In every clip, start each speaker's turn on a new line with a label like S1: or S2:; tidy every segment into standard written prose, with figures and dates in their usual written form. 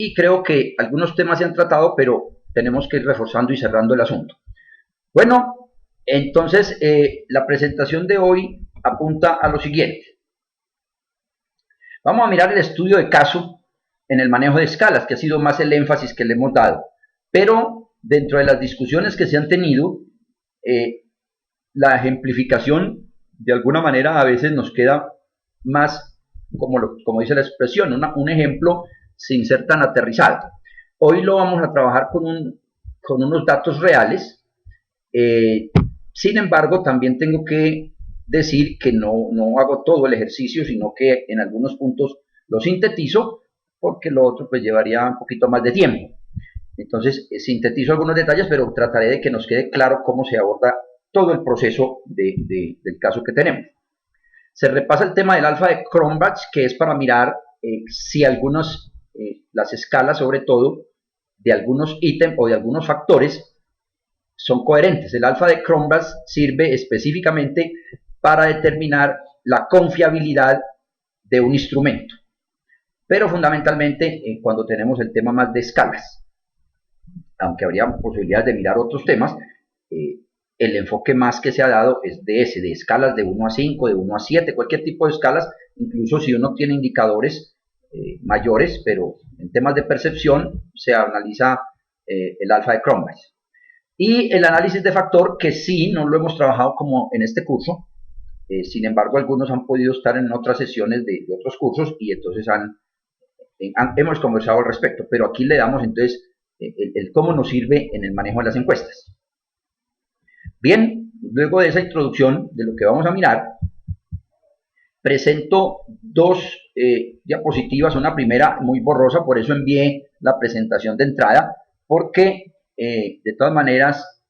S1: y creo que algunos temas se han tratado, pero tenemos que ir reforzando y cerrando el asunto. Bueno, entonces la presentación de hoy apunta a lo siguiente. Vamos a mirar el estudio de caso en el manejo de escalas, que ha sido más el énfasis que le hemos dado. Pero dentro de las discusiones que se han tenido, la ejemplificación de alguna manera a veces nos queda más, como dice la expresión, un ejemplo sin ser tan aterrizado. Hoy lo vamos a trabajar con unos datos reales. Sin embargo, también tengo que decir que no hago todo el ejercicio, sino que en algunos puntos lo sintetizo, porque lo otro pues llevaría un poquito más de tiempo. Entonces, sintetizo algunos detalles, pero trataré de que nos quede claro cómo se aborda todo el proceso del caso que tenemos. Se repasa el tema del alfa de Cronbach, que es para mirar si las escalas, sobre todo, de algunos ítems o de algunos factores, son coherentes. El alfa de Cronbach sirve específicamente para determinar la confiabilidad de un instrumento, pero fundamentalmente cuando tenemos el tema más de escalas, aunque habría posibilidades de mirar otros temas, el enfoque más que se ha dado es de escalas de 1 a 5, de 1 a 7, cualquier tipo de escalas, incluso si uno tiene indicadores mayores, pero en temas de percepción se analiza el alfa de Cronbach. Y el análisis de factor, que sí, no lo hemos trabajado como en este curso, sin embargo algunos han podido estar en otras sesiones de otros cursos y entonces hemos conversado al respecto, pero aquí le damos entonces el cómo nos sirve en el manejo de las encuestas. Bien, luego de esa introducción de lo que vamos a mirar, presento dos diapositivas, una primera muy borrosa, por eso envié la presentación de entrada, porque de todas maneras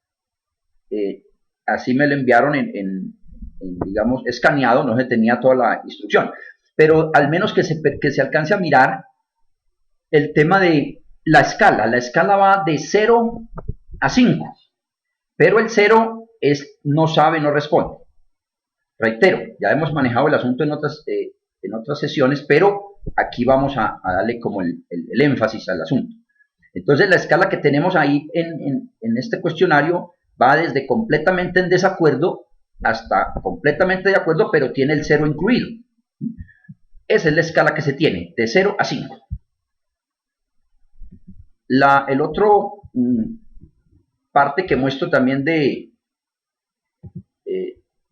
S1: así me lo enviaron digamos, escaneado, no se tenía toda la instrucción, pero al menos que se alcance a mirar el tema de la escala va de 0 a 5, pero el 0 no sabe, no responde. Reitero, ya hemos manejado el asunto en otras sesiones, pero aquí vamos a darle como el énfasis al asunto. Entonces la escala que tenemos ahí en este cuestionario va desde completamente en desacuerdo hasta completamente de acuerdo, pero tiene el 0 incluido. Esa es la escala que se tiene, de 0 a 5. El otro parte que muestro también de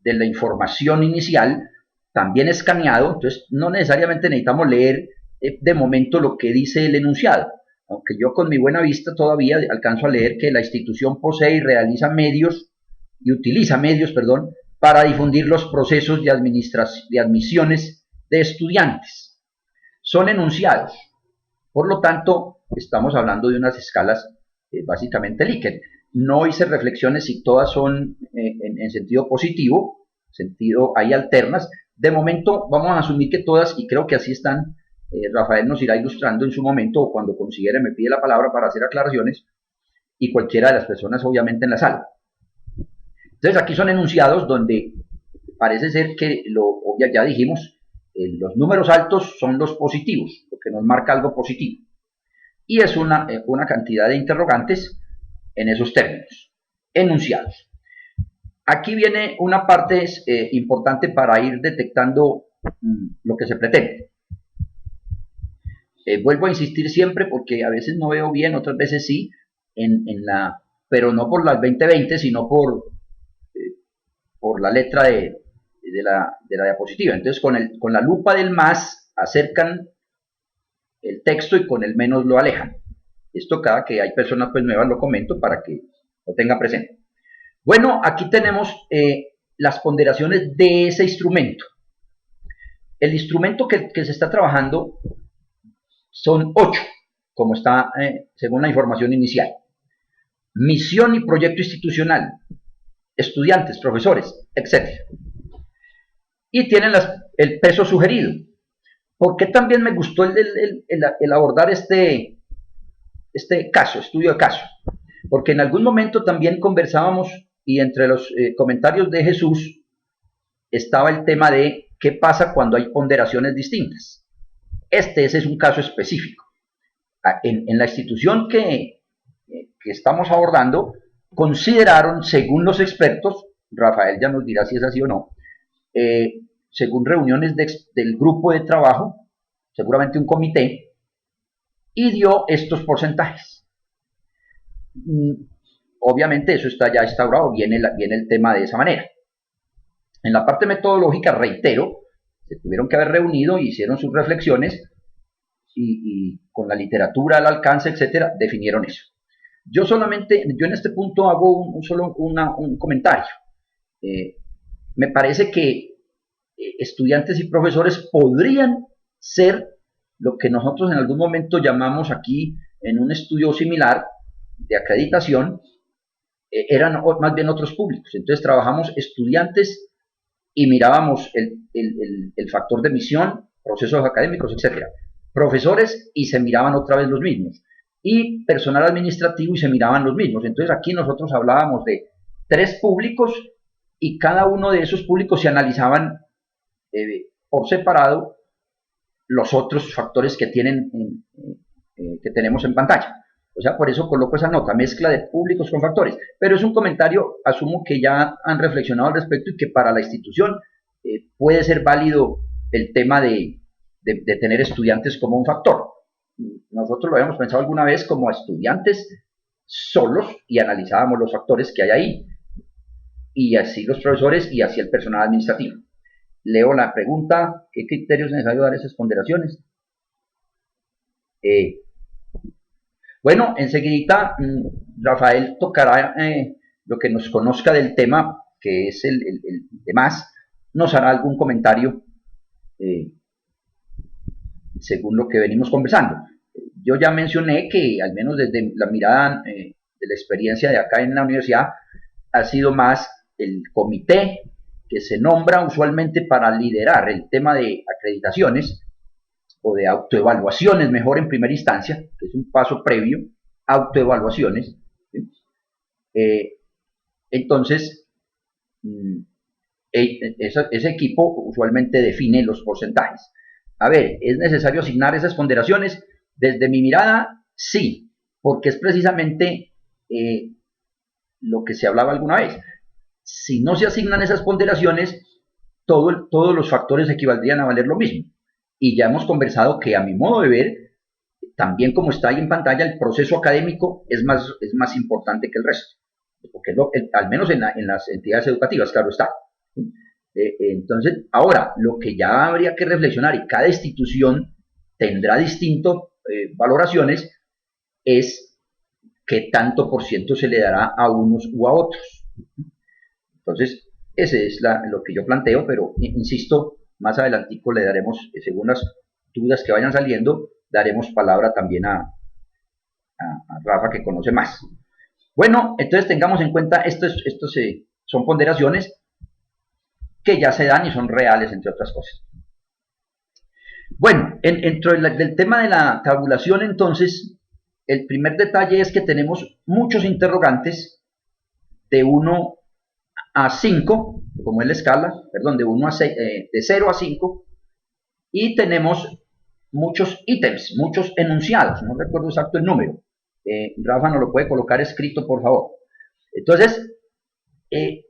S1: la información inicial, también escaneado, entonces no necesariamente necesitamos leer de momento lo que dice el enunciado, aunque yo con mi buena vista todavía alcanzo a leer que la institución posee y realiza utiliza medios, para difundir los procesos de admisiones de estudiantes. Son enunciados, por lo tanto, estamos hablando de unas escalas básicamente Likert. No hice reflexiones si todas son en sentido positivo, hay alternas. De momento vamos a asumir que todas, y creo que así están, Rafael nos irá ilustrando en su momento, o cuando considere me pide la palabra para hacer aclaraciones, y cualquiera de las personas obviamente en la sala. Entonces aquí son enunciados donde parece ser que, ya dijimos, los números altos son los positivos, lo que nos marca algo positivo. Y es una cantidad de interrogantes en esos términos, enunciados. Aquí viene una parte importante para ir detectando lo que se pretende. Vuelvo a insistir siempre porque a veces no veo bien, otras veces sí, pero no por las 2020, sino por la letra de la diapositiva. Entonces con la lupa del más acercan el texto y con el menos lo alejan. Esto cada que hay personas pues nuevas lo comento para que lo tenga presente. Bueno, aquí tenemos las ponderaciones de ese instrumento. El instrumento que se está trabajando son 8, como está según la información inicial. Misión y proyecto institucional, estudiantes, profesores, etc. Y tienen el peso sugerido. ¿Por qué también me gustó el abordar este caso, estudio de caso? Porque en algún momento también conversábamos y entre los comentarios de Jesús estaba el tema de qué pasa cuando hay ponderaciones distintas. Ese es un caso específico. En la institución que estamos abordando, consideraron, según los expertos, Rafael ya nos dirá si es así o no, según reuniones del grupo de trabajo, seguramente un comité, y dio estos porcentajes. Obviamente eso está ya instaurado, viene el tema de esa manera. En la parte metodológica, reitero, se tuvieron que haber reunido, hicieron sus reflexiones y con la literatura al alcance, etcétera, definieron eso. Yo en este punto hago un comentario. Me parece que estudiantes y profesores podrían ser lo que nosotros en algún momento llamamos aquí, en un estudio similar de acreditación, eran más bien otros públicos. Entonces trabajamos estudiantes y mirábamos el factor de emisión, procesos académicos, etcétera. Profesores y se miraban otra vez los mismos. Y personal administrativo y se miraban los mismos. Entonces aquí nosotros hablábamos de 3 públicos y cada uno de esos públicos se analizaban por separado los otros factores que tenemos en pantalla. O sea, por eso coloco esa nota, mezcla de públicos con factores. Pero es un comentario, asumo que ya han reflexionado al respecto y que para la institución puede ser válido el tema de tener estudiantes como un factor. Nosotros lo habíamos pensado alguna vez como estudiantes solos y analizábamos los factores que hay ahí. Y así los profesores y así el personal administrativo. Leo la pregunta, ¿qué criterios es necesario dar esas ponderaciones? Bueno, enseguida Rafael tocará lo que nos conozca del tema, que es el demás, nos hará algún comentario según lo que venimos conversando. Yo ya mencioné que, al menos desde la mirada de la experiencia de acá en la universidad, ha sido más el comité que se nombra usualmente para liderar el tema de acreditaciones o de autoevaluaciones, mejor en primera instancia, que es un paso previo, autoevaluaciones. ¿Sí? Entonces, ese equipo usualmente define los porcentajes. A ver, ¿es necesario asignar esas ponderaciones? Desde mi mirada, sí, porque es precisamente lo que se hablaba alguna vez. Si no se asignan esas ponderaciones, todos los factores equivaldrían a valer lo mismo. Y ya hemos conversado que, a mi modo de ver, también como está ahí en pantalla, el proceso académico es más importante que el resto. Porque al menos en las entidades educativas, claro está. Entonces, ahora, lo que ya habría que reflexionar, y cada institución tendrá distintas valoraciones, es qué tanto por ciento se le dará a unos u a otros. Entonces, ese es lo que yo planteo, pero insisto, más adelantico le daremos, según las dudas que vayan saliendo, daremos palabra también a Rafa, que conoce más. Bueno, entonces tengamos en cuenta, estos son ponderaciones que ya se dan y son reales, entre otras cosas. Bueno, dentro del tema de la tabulación, entonces, el primer detalle es que tenemos muchos interrogantes de 1 a 5, como es la escala, perdón, de 0 a 5, y tenemos muchos ítems, muchos enunciados, no recuerdo exacto el número. Rafa nos lo puede colocar escrito, por favor. Entonces,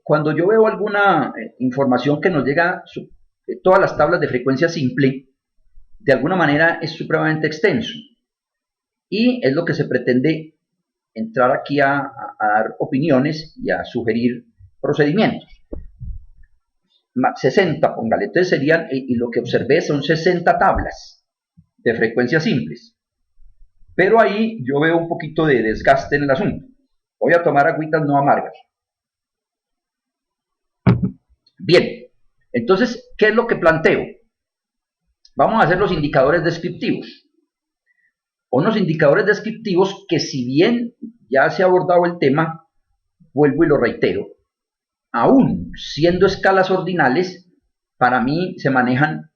S1: cuando yo veo alguna información que nos llega, todas las tablas de frecuencia simple, de alguna manera es supremamente extenso. Y es lo que se pretende entrar aquí a dar opiniones y a sugerir procedimientos. 60, póngale. Entonces serían, y lo que observé son 60 tablas de frecuencias simples. Pero ahí yo veo un poquito de desgaste en el asunto. Voy a tomar agüitas no amargas. Bien, entonces, ¿qué es lo que planteo? Vamos a hacer los indicadores descriptivos. Unos indicadores descriptivos que, si bien ya se ha abordado el tema, vuelvo y lo reitero, aún siendo escalas ordinales, para mí se manejan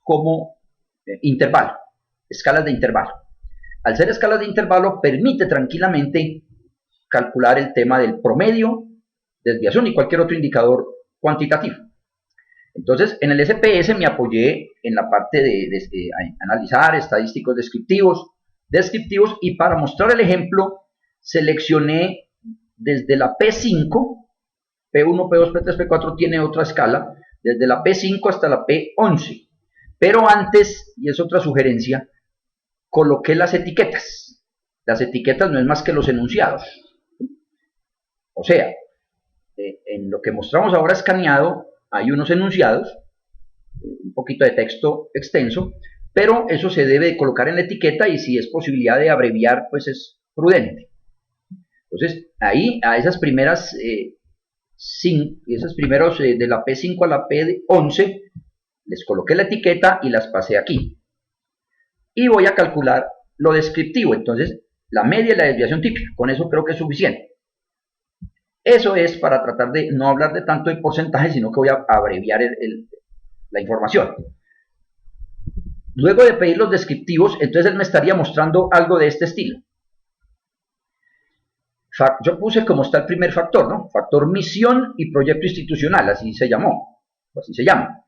S1: como intervalo, escalas de intervalo. Al ser escalas de intervalo, permite tranquilamente calcular el tema del promedio, desviación y cualquier otro indicador cuantitativo. Entonces, en el SPS me apoyé en la parte de analizar estadísticos descriptivos, descriptivos, y para mostrar el ejemplo seleccioné desde la P5, P1, P2, P3, P4 tiene otra escala, desde la P5 hasta la P11. Pero antes, y es otra sugerencia, coloqué las etiquetas. Las etiquetas no es más que los enunciados. O sea, en lo que mostramos ahora escaneado, hay unos enunciados, un poquito de texto extenso, pero eso se debe de colocar en la etiqueta, y si es posibilidad de abreviar, pues es prudente. Entonces, ahí a esas primeras, de la P5 a la P11, les coloqué la etiqueta y las pasé aquí. Y voy a calcular lo descriptivo, entonces la media y la desviación típica, con eso creo que es suficiente. Eso es para tratar de no hablar de tanto de porcentaje, sino que voy a abreviar la información. Luego de pedir los descriptivos, entonces él me estaría mostrando algo de este estilo. Yo puse como está el primer factor, ¿no? Factor misión y proyecto institucional, así se llamó, o así se llama.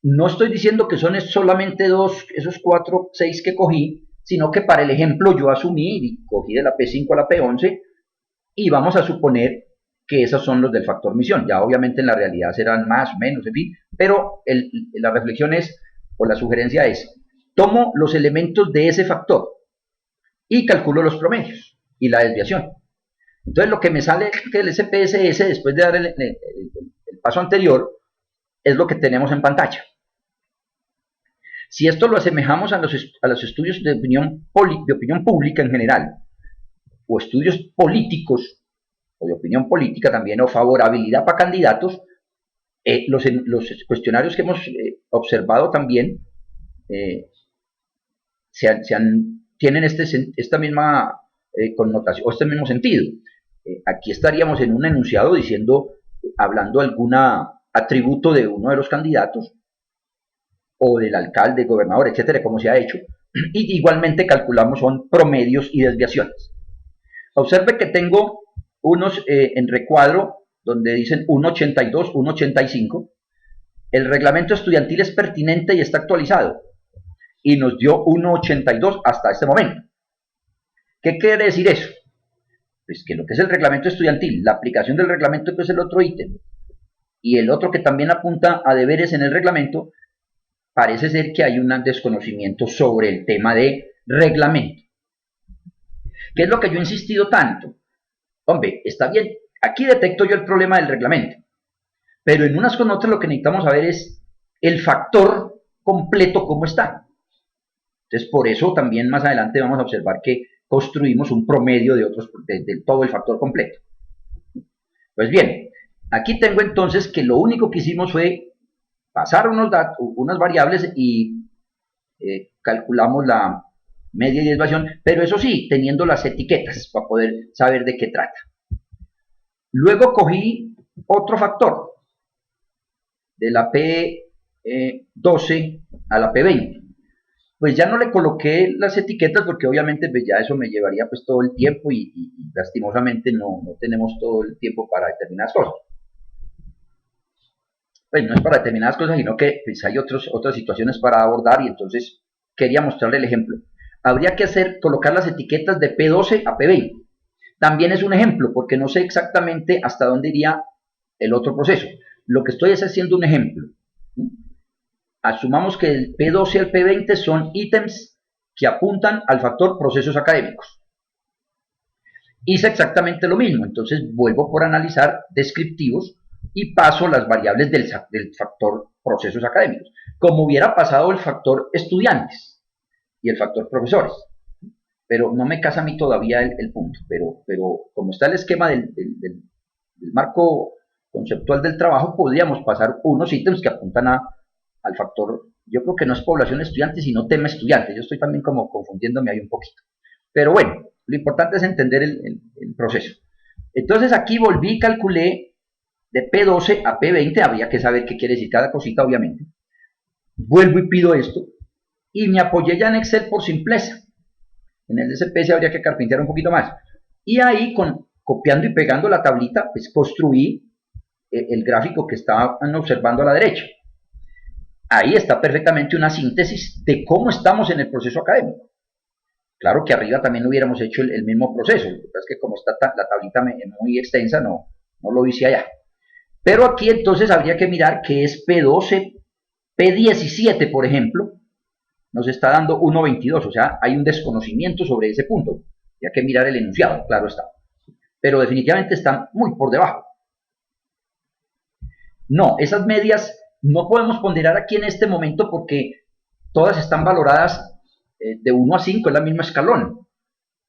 S1: No estoy diciendo que son solamente esos 4, 6 que cogí, sino que para el ejemplo yo asumí y cogí de la P5 a la P11, y vamos a suponer que esos son los del factor misión. Ya obviamente en la realidad serán más o menos, en fin, pero la reflexión es, o la sugerencia es, tomo los elementos de ese factor y calculo los promedios y la desviación. Entonces lo que me sale del SPSS después de dar el paso anterior es lo que tenemos en pantalla. Si esto lo asemejamos a los estudios de opinión pública en general, o estudios políticos, o de opinión política también, o favorabilidad para candidatos, los cuestionarios que hemos observado también tienen esta misma connotación, o este mismo sentido. Aquí estaríamos en un enunciado diciendo, hablando algún atributo de uno de los candidatos, o del alcalde, gobernador, etcétera, como se ha hecho, y igualmente calculamos son promedios y desviaciones. Observe que tengo unos en recuadro donde dicen 1.82, 1.85. El reglamento estudiantil es pertinente y está actualizado, y nos dio 1.82 hasta este momento. ¿Qué quiere decir eso? Pues que lo que es el reglamento estudiantil, la aplicación del reglamento, que es el otro ítem, y el otro que también apunta a deberes en el reglamento, parece ser que hay un desconocimiento sobre el tema de reglamento. ¿Qué es lo que yo he insistido tanto? Hombre, está bien, aquí detecto yo el problema del reglamento, pero en unas con otras lo que necesitamos saber es el factor completo, cómo está. Entonces, por eso también más adelante vamos a observar que construimos un promedio de todo el factor completo. Pues bien, aquí tengo entonces que lo único que hicimos fue pasar unas variables y calculamos la media y desviación, pero eso sí, teniendo las etiquetas para poder saber de qué trata. Luego cogí otro factor, de la P12 a la P20. Pues ya no le coloqué las etiquetas porque obviamente pues ya eso me llevaría pues todo el tiempo y lastimosamente no tenemos todo el tiempo para determinadas cosas. Pues no es para determinadas cosas, sino que pues hay otras situaciones para abordar, y entonces quería mostrarle el ejemplo. Habría que colocar las etiquetas de P12 a P20. También es un ejemplo, porque no sé exactamente hasta dónde iría el otro proceso. Lo que estoy es haciendo un ejemplo. Asumamos que el P12 al P20 son ítems que apuntan al factor procesos académicos. Hice exactamente lo mismo, entonces vuelvo por analizar descriptivos y paso las variables del factor procesos académicos, como hubiera pasado el factor estudiantes y el factor profesores. Pero no me casa a mí todavía el punto, pero como está el esquema del marco conceptual del trabajo, podríamos pasar unos ítems que apuntan al factor, yo creo que no es población estudiante, sino tema estudiante. Yo estoy también como confundiéndome ahí un poquito. Pero bueno, lo importante es entender el proceso. Entonces aquí volví y calculé de P12 a P20, habría que saber qué quiere decir cada cosita, obviamente. Vuelvo y pido esto, y me apoyé ya en Excel por simpleza. En el SPS habría que carpintear un poquito más. Y ahí, copiando y pegando la tablita, pues construí el gráfico que estaban observando a la derecha. Ahí está perfectamente una síntesis de cómo estamos en el proceso académico. Claro que arriba también hubiéramos hecho el mismo proceso, lo que pasa es que como está la tablita muy extensa, no lo hice allá. Pero aquí entonces habría que mirar que es P12, P17, por ejemplo, nos está dando 1.22, o sea, hay un desconocimiento sobre ese punto. Hay que mirar el enunciado, claro está. Pero definitivamente están muy por debajo. No, esas medias no podemos ponderar aquí en este momento porque todas están valoradas de 1 a 5, es la misma escalón.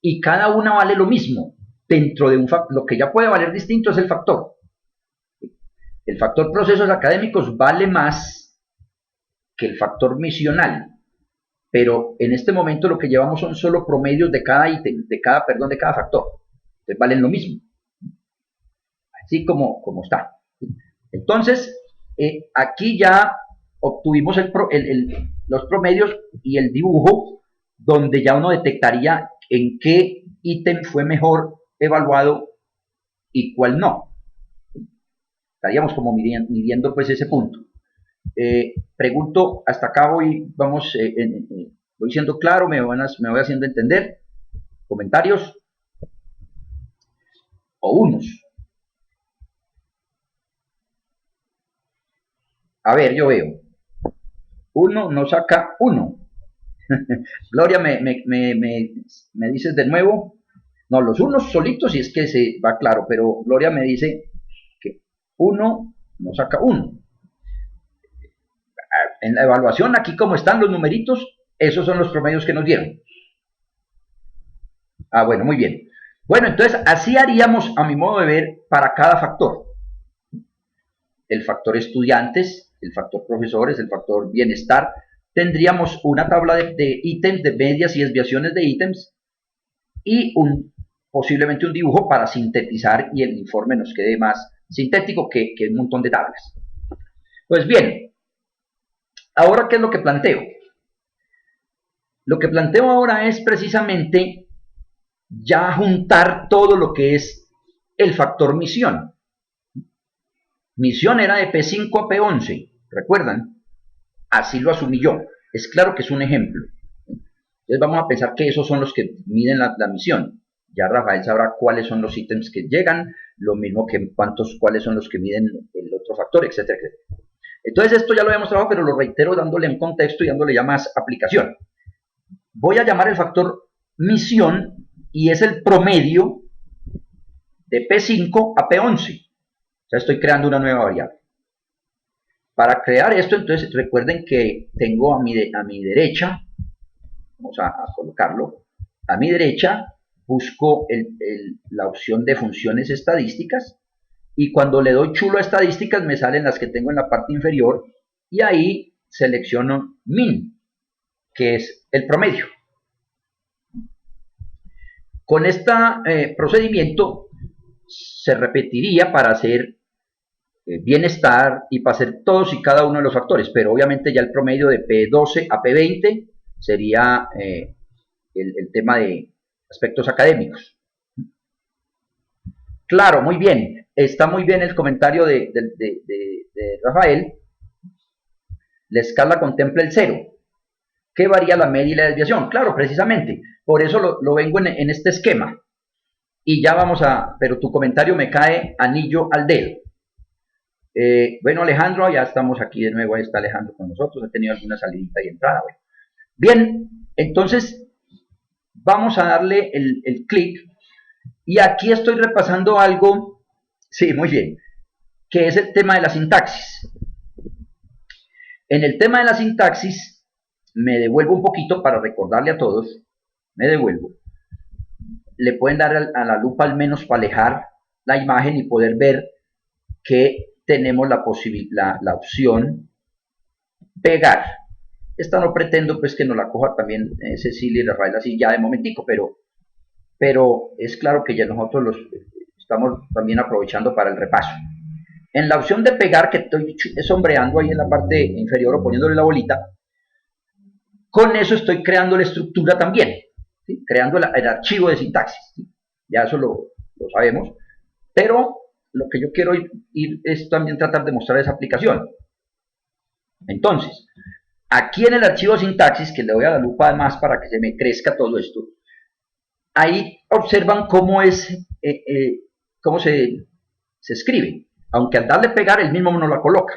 S1: Y cada una vale lo mismo. Dentro de un factor, lo que ya puede valer distinto es el factor. El factor procesos académicos vale más que el factor misional. Pero en este momento lo que llevamos son solo promedios de cada ítem, de cada factor. Entonces valen lo mismo. Así como está. Entonces, aquí ya obtuvimos los promedios y el dibujo, donde ya uno detectaría en qué ítem fue mejor evaluado y cuál no. Estaríamos como midiendo pues ese punto. Pregunto, hasta acá voy siendo claro, me voy haciendo entender. Comentarios o unos. A ver, yo veo. 1 nos saca 1. Gloria, me dices de nuevo. No, los unos solitos, si es que se va claro, pero Gloria me dice que 1 nos saca 1. En la evaluación, aquí como están los numeritos, esos son los promedios que nos dieron. Ah, bueno, muy bien. Bueno, entonces así haríamos, a mi modo de ver, para cada factor. El factor estudiantes, el factor profesores, el factor bienestar. Tendríamos una tabla de ítems, de medias y desviaciones de ítems y posiblemente un dibujo para sintetizar y el informe nos quede más sintético que un montón de tablas. Pues bien, ahora, ¿qué es lo que planteo? Lo que planteo ahora es precisamente ya juntar todo lo que es el factor misión. Misión era de P5 a P11, ¿recuerdan? Así lo asumí yo. Es claro que es un ejemplo. Entonces vamos a pensar que esos son los que miden la misión. Ya Rafael sabrá cuáles son los ítems que llegan, lo mismo que cuáles son los que miden el otro factor, etcétera, etcétera. Entonces esto ya lo habíamos trabajado, pero lo reitero dándole un contexto y dándole ya más aplicación. Voy a llamar el factor misión y es el promedio de P5 a P11. O sea, estoy creando una nueva variable. Para crear esto, entonces recuerden que tengo a mi derecha, vamos a colocarlo, a mi derecha busco la opción de funciones estadísticas y cuando le doy chulo a estadísticas me salen las que tengo en la parte inferior y ahí selecciono min, que es el promedio. Con este procedimiento se repetiría para hacer bienestar y para hacer todos y cada uno de los factores, pero obviamente ya el promedio de P12 a P20 sería el tema de aspectos académicos. Claro, muy bien, está muy bien el comentario de Rafael. La escala contempla el cero. ¿Qué varía la media y la desviación? Claro, precisamente, por eso lo vengo en este esquema. Y ya vamos pero tu comentario me cae anillo al dedo. Bueno, Alejandro, ya estamos aquí de nuevo, ahí está Alejandro con nosotros, ha tenido alguna salidita y entrada. Bueno. Bien, entonces vamos a darle el clic y aquí estoy repasando algo, sí, muy bien, que es el tema de la sintaxis. En el tema de la sintaxis me devuelvo un poquito para recordarle a todos, me devuelvo. Le pueden dar a la lupa al menos para alejar la imagen y poder ver que tenemos la opción pegar. Esta no pretendo pues que nos la coja también Cecilia y Rafael así ya de momentico, pero es claro que ya nosotros los estamos también aprovechando para el repaso. En la opción de pegar, que estoy sombreando ahí en la parte inferior o poniéndole la bolita, con eso estoy creando la estructura también, ¿sí? Creando el archivo de sintaxis, ¿sí? Ya eso lo sabemos, pero lo que yo quiero ir es también tratar de mostrar esa aplicación. Entonces, aquí en el archivo sintaxis, que le voy a dar lupa además para que se me crezca todo esto, Ahí observan cómo es, cómo se escribe, aunque al darle pegar el mismo no la coloca.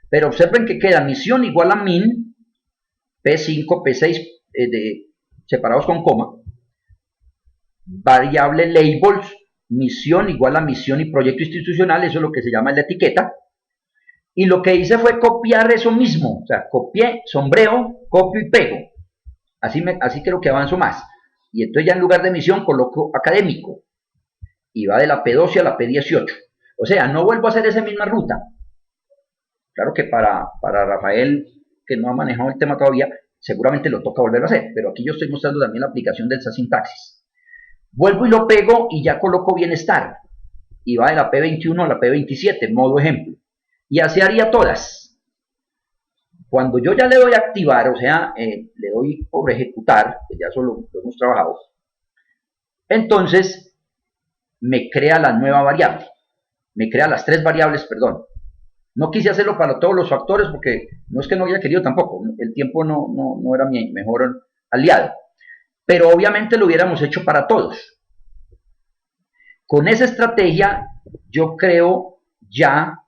S1: Pero observen que queda misión igual a min, P5, P6, separados con coma, variable labels, misión igual a misión y proyecto institucional, eso es lo que se llama la etiqueta. Y lo que hice fue copiar eso mismo, o sea, copié, sombreo, copio y pego. Así creo que avanzo más. Y entonces ya en lugar de misión coloco académico. Y va de la P12 a la P18. O sea, no vuelvo a hacer esa misma ruta. Claro que para Rafael, que no ha manejado el tema todavía, seguramente lo toca volver a hacer. Pero aquí yo estoy mostrando también la aplicación del sintaxis. Vuelvo y lo pego y ya coloco bienestar. Y va de la P21 a la P27, modo ejemplo. Y así haría todas. Cuando yo ya le doy a activar, o sea, le doy por ejecutar, que ya solo lo hemos trabajado, entonces me crea la nueva variable. Me crea las tres variables, perdón. No quise hacerlo para todos los factores porque no es que no haya querido tampoco. El tiempo no era mi mejor aliado. Pero obviamente lo hubiéramos hecho para todos. Con esa estrategia yo creo ya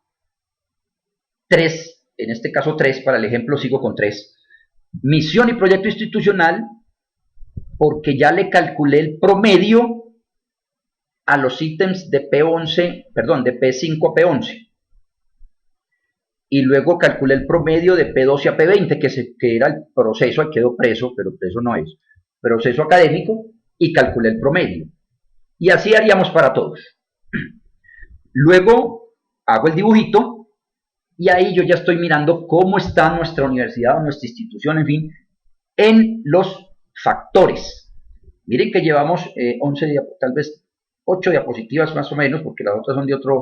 S1: tres, en este caso tres, para el ejemplo sigo con tres. Misión y proyecto institucional, porque ya le calculé el promedio a los ítems de P11, perdón, de P5 a P11. Y luego calculé el promedio de P12 a P20, que era el proceso, ahí quedó preso, pero preso no es, proceso académico, y calculé el promedio. Y así haríamos para todos. Luego hago el dibujito, y ahí yo ya estoy mirando cómo está nuestra universidad o nuestra institución, en fin, en los factores. Miren que llevamos 11, tal vez 8 diapositivas más o menos, porque las otras son de otra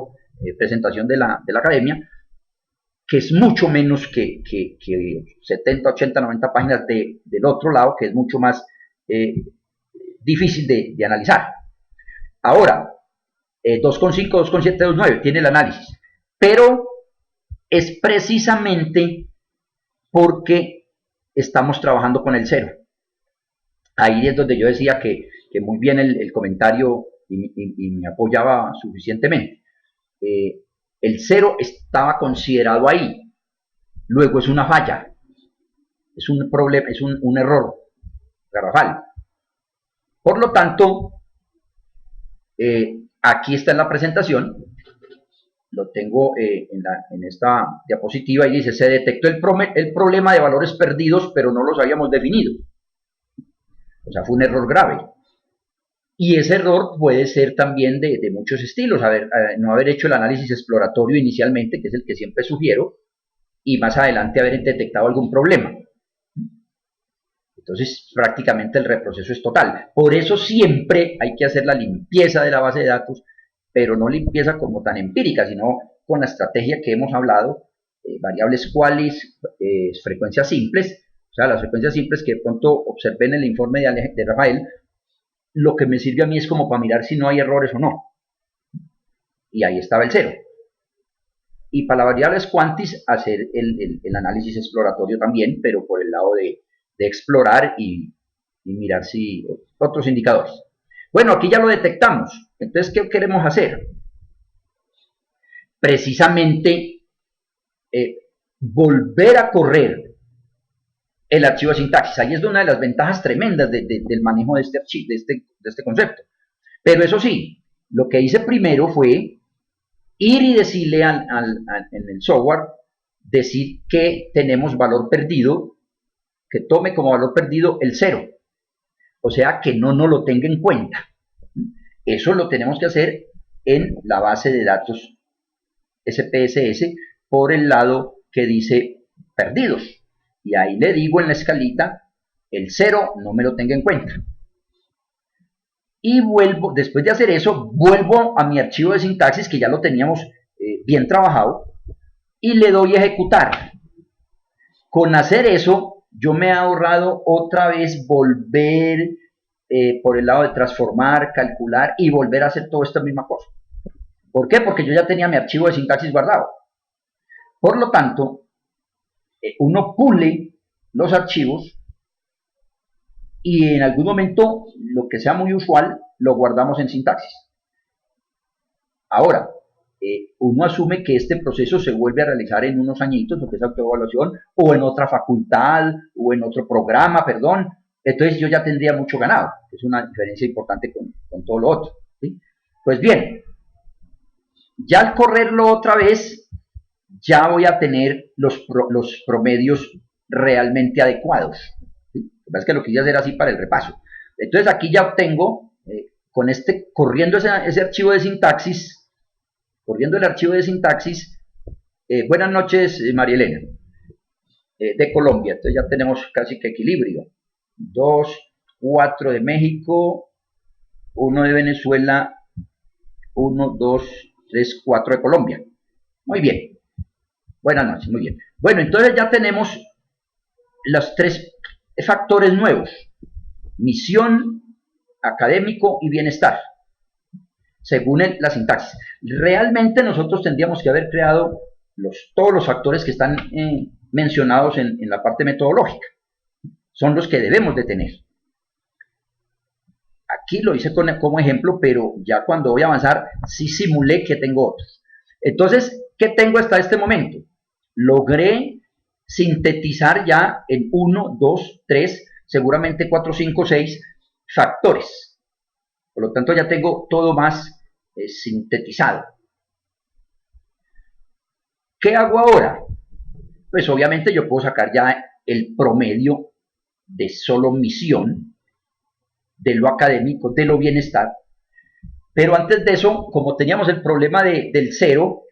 S1: presentación de la academia, que es mucho menos que 70, 80, 90 páginas del otro lado, que es mucho más difícil de analizar. Ahora, 2,5, 2,7, 2,9 tiene el análisis, pero es precisamente porque estamos trabajando con el cero. Ahí es donde yo decía que muy bien el comentario y me apoyaba suficientemente. El cero estaba considerado ahí. Luego es una falla, es un problema, es un error garrafal. Por lo tanto, aquí está en la presentación, lo tengo en esta diapositiva y dice, se detectó el problema de valores perdidos, pero no los habíamos definido. O sea, fue un error grave. Y ese error puede ser también de muchos estilos, no haber hecho el análisis exploratorio inicialmente, que es el que siempre sugiero, y más adelante haber detectado algún problema. Entonces, prácticamente el reproceso es total. Por eso siempre hay que hacer la limpieza de la base de datos, pero no limpieza como tan empírica, sino con la estrategia que hemos hablado, variables qualis, frecuencias simples, o sea, las frecuencias simples que de pronto observé en el informe de Rafael, lo que me sirve a mí es como para mirar si no hay errores o no. Y ahí estaba el cero. Y para las variables quantis, hacer el análisis exploratorio también, pero por el lado de explorar y mirar si otros indicadores. Bueno, aquí ya lo detectamos. Entonces, ¿qué queremos hacer? Precisamente volver a correr el archivo de sintaxis. Ahí es una de las ventajas tremendas del manejo de este archivo, de este concepto. Pero eso sí, lo que hice primero fue ir y decirle en el software, decir que tenemos valor perdido, que tome como valor perdido el 0. O sea, que no nos lo tenga en cuenta. Eso lo tenemos que hacer en la base de datos SPSS por el lado que dice perdidos. Y ahí le digo en la escalita, el 0 no me lo tenga en cuenta. Y vuelvo, después de hacer eso, vuelvo a mi archivo de sintaxis, que ya lo teníamos bien trabajado, y le doy a ejecutar. Con hacer eso, yo me he ahorrado otra vez volver por el lado de transformar, calcular y volver a hacer toda esta misma cosa. ¿Por qué? Porque yo ya tenía mi archivo de sintaxis guardado. Por lo tanto, uno pule los archivos y en algún momento, lo que sea muy usual, lo guardamos en sintaxis. Ahora, uno asume que este proceso se vuelve a realizar en unos añitos, lo que es autoevaluación, o en otra facultad, o en otro programa, perdón. Entonces yo ya tendría mucho ganado. Es una diferencia importante con todo lo otro, ¿sí? Pues bien, ya al correrlo otra vez, ya voy a tener los promedios realmente adecuados, ¿sí? Es que lo quise hacer así para el repaso. Entonces aquí ya obtengo, corriendo ese archivo de sintaxis, buenas noches, María Elena, de Colombia. Entonces ya tenemos casi que equilibrio. 2, 4 de México, 1 de Venezuela, 1, 2, 3, 4 de Colombia. Muy bien. Buenas noches, muy bien. Bueno, entonces ya tenemos los 3 factores nuevos: misión, académico y bienestar, según la sintaxis. Realmente nosotros tendríamos que haber creado todos los factores que están mencionados en la parte metodológica. Son los que debemos de tener. Aquí lo hice como ejemplo, pero ya cuando voy a avanzar, sí simulé que tengo otros. Entonces, ¿qué tengo hasta este momento? Logré sintetizar ya en 1, 2, 3, seguramente 4, 5, 6 factores. Por lo tanto, ya tengo todo más sintetizado. ¿Qué hago ahora? Pues obviamente yo puedo sacar ya el promedio de solo misión, de lo académico, de lo bienestar. Pero antes de eso, como teníamos el problema del cero,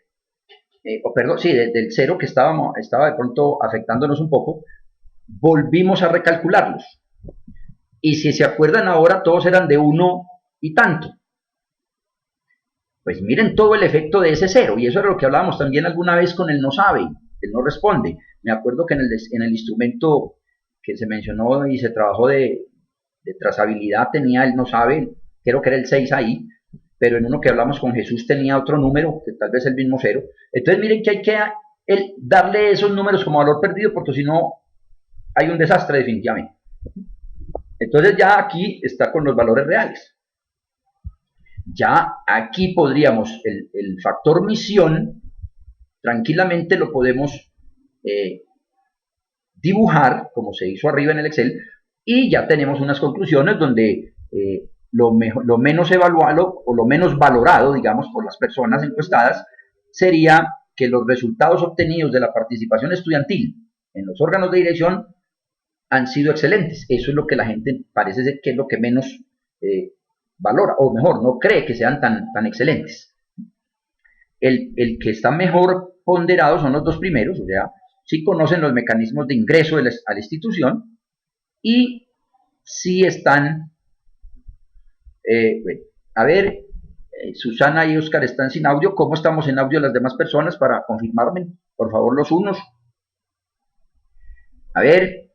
S1: del cero que estaba de pronto afectándonos un poco, volvimos a recalcularlos. Y si se acuerdan ahora, todos eran de 1 y tanto. Pues miren todo el efecto de ese cero, y eso era lo que hablábamos también alguna vez con el no sabe, el no responde. Me acuerdo que en el instrumento que se mencionó y se trabajó de trazabilidad tenía el no sabe, creo que era el 6 ahí, pero en uno que hablamos con Jesús tenía otro número, que tal vez el mismo cero. Entonces miren que hay que darle esos números como valor perdido, porque si no hay un desastre definitivamente. Entonces ya aquí está con los valores reales. Ya aquí podríamos, el factor misión, tranquilamente lo podemos dibujar, como se hizo arriba en el Excel, y ya tenemos unas conclusiones donde lo menos evaluado o lo menos valorado, digamos, por las personas encuestadas, sería que los resultados obtenidos de la participación estudiantil en los órganos de dirección han sido excelentes. Eso es lo que la gente parece ser que es lo que menos valora, o mejor, no cree que sean tan excelentes. El que está mejor ponderado son los dos primeros, o sea, sí conocen los mecanismos de ingreso a la institución y sí están, bueno, a ver, Susana y Oscar están sin audio. ¿Cómo estamos en audio las demás personas para confirmarme? Por favor, los unos. A ver,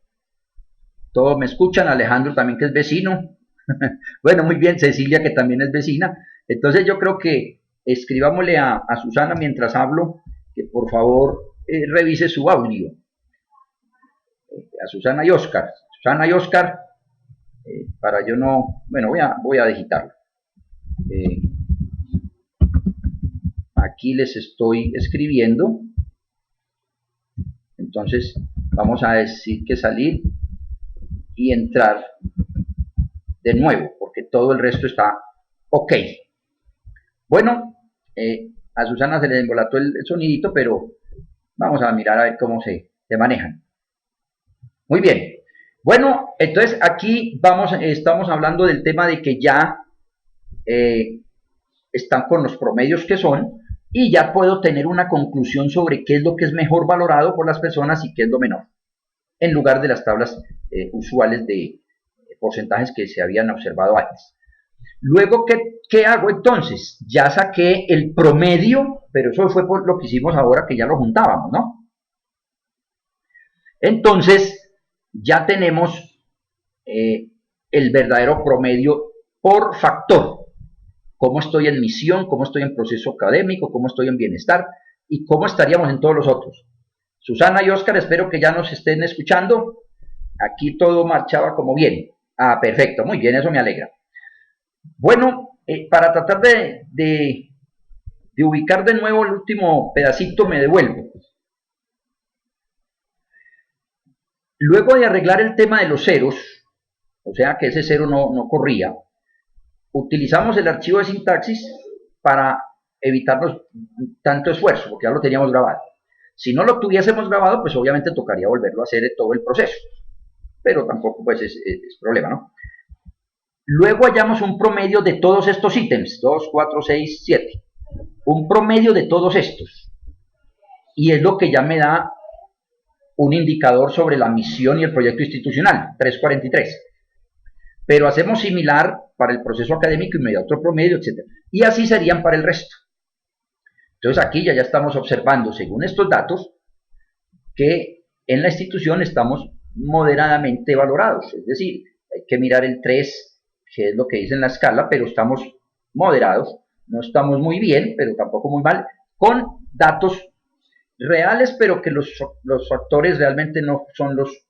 S1: todos me escuchan. Alejandro también, que es vecino. Bueno, muy bien. Cecilia, que también es vecina. Entonces yo creo que escribámosle a Susana mientras hablo que por favor revise su audio. A Susana y Oscar. Susana y Oscar, para yo no... Bueno, voy a digitarlo. Aquí les estoy escribiendo. Entonces vamos a decir que salir y entrar de nuevo, porque todo el resto está ok. Bueno, a Susana se le embolató el sonidito, pero vamos a mirar a ver cómo se manejan. Muy bien. Bueno, entonces aquí estamos hablando del tema de que ya están con los promedios que son, y ya puedo tener una conclusión sobre qué es lo que es mejor valorado por las personas y qué es lo menor, en lugar de las tablas usuales de porcentajes que se habían observado antes. Luego, ¿qué hago entonces? Ya saqué el promedio, pero eso fue por lo que hicimos ahora, que ya lo juntábamos, ¿no? Entonces, ya tenemos el verdadero promedio por factor. Cómo estoy en misión, cómo estoy en proceso académico, cómo estoy en bienestar y cómo estaríamos en todos los otros. Susana y Oscar, espero que ya nos estén escuchando. Aquí todo marchaba como bien. Ah, perfecto, muy bien, eso me alegra. Bueno, para tratar de ubicar de nuevo el último pedacito, me devuelvo. Luego de arreglar el tema de los ceros, o sea que ese cero no corría, utilizamos el archivo de sintaxis para evitarnos tanto esfuerzo, porque ya lo teníamos grabado. Si no lo tuviésemos grabado, pues obviamente tocaría volverlo a hacer todo el proceso, pero tampoco pues es problema, ¿no? Luego hallamos un promedio de todos estos ítems, 2, 4, 6, 7. Un promedio de todos estos. Y es lo que ya me da un indicador sobre la misión y el proyecto institucional, 343. Pero hacemos similar para el proceso académico y me da otro promedio, etc. Y así serían para el resto. Entonces aquí ya estamos observando, según estos datos, que en la institución estamos moderadamente valorados. Es decir, hay que mirar el 3, que es lo que dice en la escala, pero estamos moderados. No estamos muy bien, pero tampoco muy mal, con datos reales, pero que los factores realmente no son los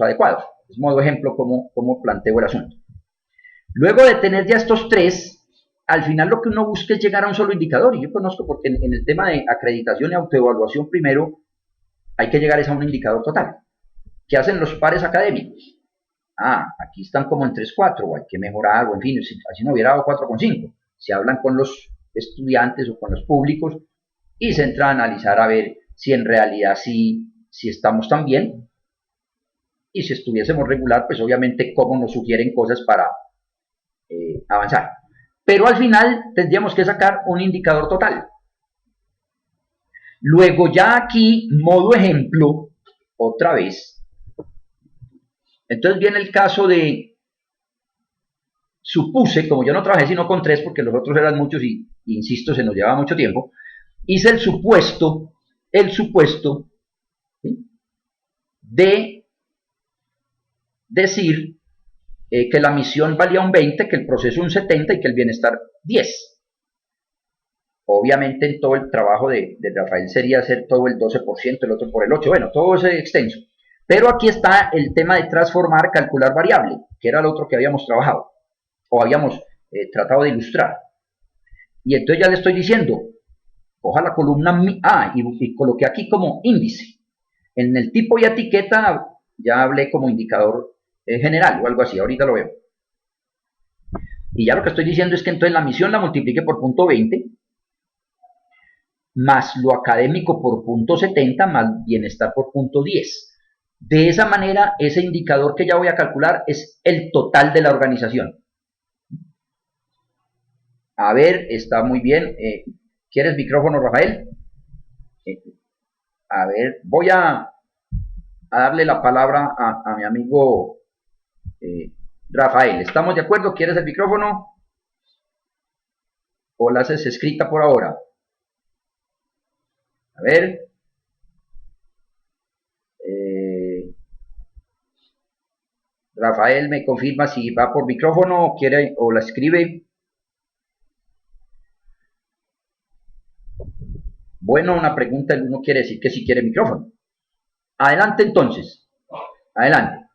S1: adecuados. Es modo ejemplo como planteo el asunto. Luego de tener ya estos tres, al final lo que uno busca es llegar a un solo indicador. Y yo conozco porque en el tema de acreditación y autoevaluación primero hay que llegar a un indicador total. ¿Qué hacen los pares académicos? Ah, aquí están como en 3,4 o hay que mejorar, o en fin, así no hubiera dado 4,5. Se hablan con los estudiantes o con los públicos y se entra a analizar a ver si en realidad sí estamos tan bien, y si estuviésemos regular, pues obviamente cómo nos sugieren cosas para avanzar. Pero al final tendríamos que sacar un indicador total. Luego ya aquí, modo ejemplo, otra vez. Entonces viene el caso de, supuse, como yo no trabajé sino con 3 porque los otros eran muchos y insisto, se nos llevaba mucho tiempo, hice el supuesto ¿sí?, de decir que la misión valía un 20, que el proceso un 70 y que el bienestar 10. Obviamente en todo el trabajo de Rafael sería hacer todo el 12%, el otro por el 8%, bueno, todo ese extenso. Pero aquí está el tema de transformar, calcular variable, que era lo otro que habíamos trabajado, o habíamos tratado de ilustrar. Y entonces ya le estoy diciendo, coja la columna A y coloqué aquí como índice. En el tipo y etiqueta ya hablé como indicador general o algo así, ahorita lo veo. Y ya lo que estoy diciendo es que entonces la misión la multiplique por punto 20, más lo académico por punto 70, más bienestar por punto 10. De esa manera, ese indicador que ya voy a calcular es el total de la organización. A ver, está muy bien. ¿Quieres micrófono, Rafael? A ver, voy a darle la palabra a mi amigo Rafael. ¿Estamos de acuerdo? ¿Quieres el micrófono? ¿O la haces escrita por ahora? A ver. Rafael me confirma si va por micrófono o quiere o la escribe. Bueno, una pregunta no quiere decir que si quiere micrófono. Adelante entonces. Adelante.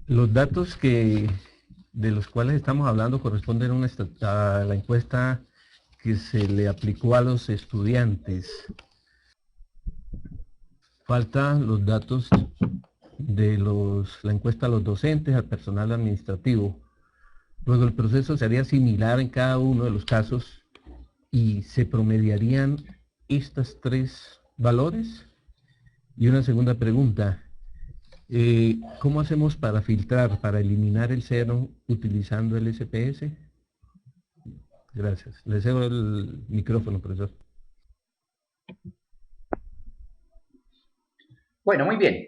S2: Los datos de los cuales estamos hablando corresponden a la encuesta que se le aplicó a los estudiantes. Faltan los datos de la encuesta a los docentes, al personal administrativo. Luego el proceso sería similar en cada uno de los casos y se promediarían estos tres valores. Y una segunda pregunta. ¿Cómo hacemos para filtrar, para eliminar el cero utilizando el SPS? Gracias. Le cedo el micrófono, profesor.
S1: Bueno, muy bien.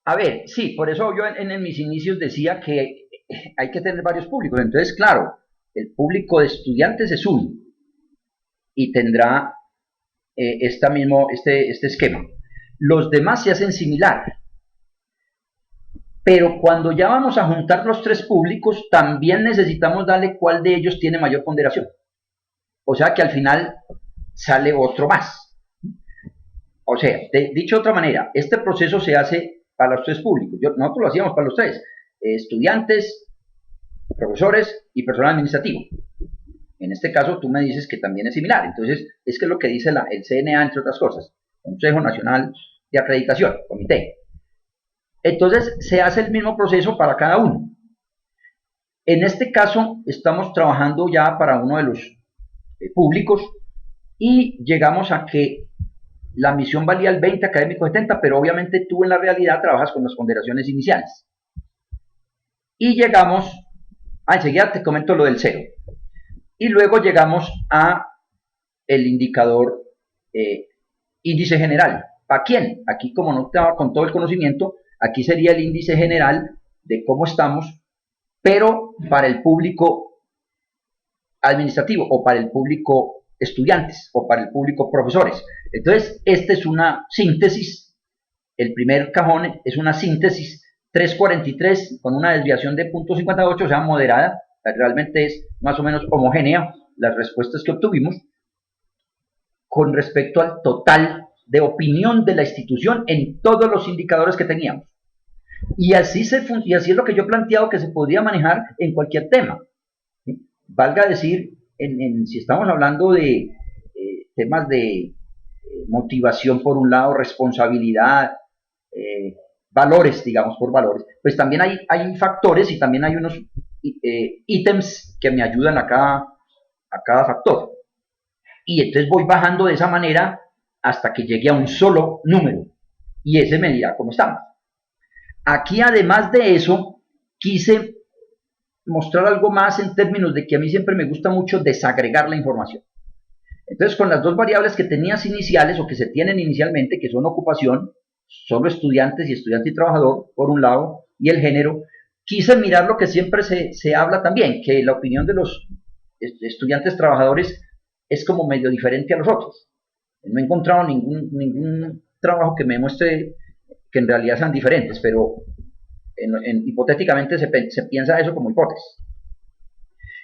S1: A ver, sí, por eso yo en mis inicios decía que hay que tener varios públicos. Entonces, claro, el público de estudiantes es uno y tendrá este esquema. Los demás se hacen similar. Pero cuando ya vamos a juntar los tres públicos, también necesitamos darle cuál de ellos tiene mayor ponderación. O sea que al final sale otro más. O sea, dicho de otra manera, este proceso se hace para los tres públicos. Nosotros lo hacíamos para los tres: estudiantes, profesores y personal administrativo. En este caso, tú me dices que también es similar. Entonces, es que es lo que dice el CNA, entre otras cosas, Consejo Nacional de Acreditación, Comité. Entonces, se hace el mismo proceso para cada uno. En este caso, estamos trabajando ya para uno de los públicos y llegamos a que la admisión valía el 20, académico 70, pero obviamente tú en la realidad trabajas con las ponderaciones iniciales. Y llegamos, enseguida te comento lo del cero. Y luego llegamos a el indicador índice general. ¿Para quién? Aquí, como no estaba con todo el conocimiento, aquí sería el índice general de cómo estamos, pero para el público administrativo o para el público estudiantes o para el público profesores. Entonces, esta es una síntesis. El primer cajón es una síntesis 343 con una desviación de 0.58, o sea, moderada. Realmente es más o menos homogénea las respuestas que obtuvimos con respecto al total de opinión de la institución en todos los indicadores que teníamos. Y así es lo que yo he planteado que se podría manejar en cualquier tema. ¿Sí? Valga decir, si estamos hablando de temas de motivación por un lado, responsabilidad, valores, digamos, por valores, pues también hay factores y también hay unos ítems que me ayudan a cada factor. Y entonces voy bajando de esa manera hasta que llegue a un solo número. Y ese me dirá cómo estamos. Aquí, además de eso, quise mostrar algo más en términos de que a mí siempre me gusta mucho desagregar la información. Entonces, con las dos variables que tenías iniciales o que se tienen inicialmente, que son ocupación, solo estudiantes y trabajador, por un lado, y el género, quise mirar lo que siempre se habla también, que la opinión de los estudiantes trabajadores es como medio diferente a los otros. No he encontrado ningún trabajo que me muestre que en realidad sean diferentes, pero hipotéticamente se piensa eso como hipótesis.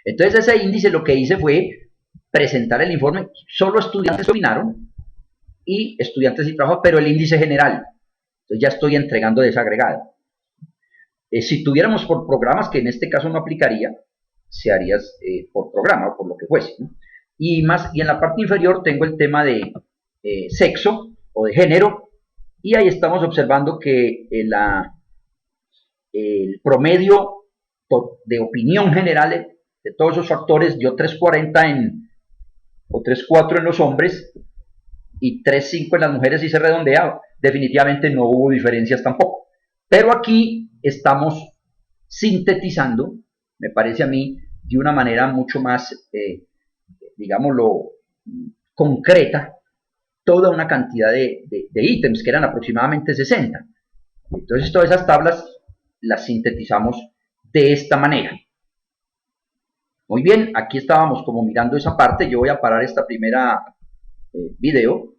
S1: Entonces ese índice lo que hice fue presentar el informe, solo estudiantes opinaron y estudiantes y trabajadores, pero el índice general. Entonces ya estoy entregando desagregado. Si tuviéramos por programas, que en este caso no aplicaría, se haría por programa o por lo que fuese, ¿no? Y en la parte inferior tengo el tema de sexo o de género, y ahí estamos observando que el promedio de opinión general de todos esos factores dio 340 o 3.4 en los hombres y 3.5 en las mujeres, y se redondeaba. Definitivamente no hubo diferencias tampoco. Pero aquí estamos sintetizando, me parece a mí, de una manera mucho más, digámoslo, concreta, toda una cantidad de ítems, que eran aproximadamente 60. Entonces todas esas tablas las sintetizamos de esta manera. Muy bien, aquí estábamos como mirando esa parte. Yo voy a parar esta primera video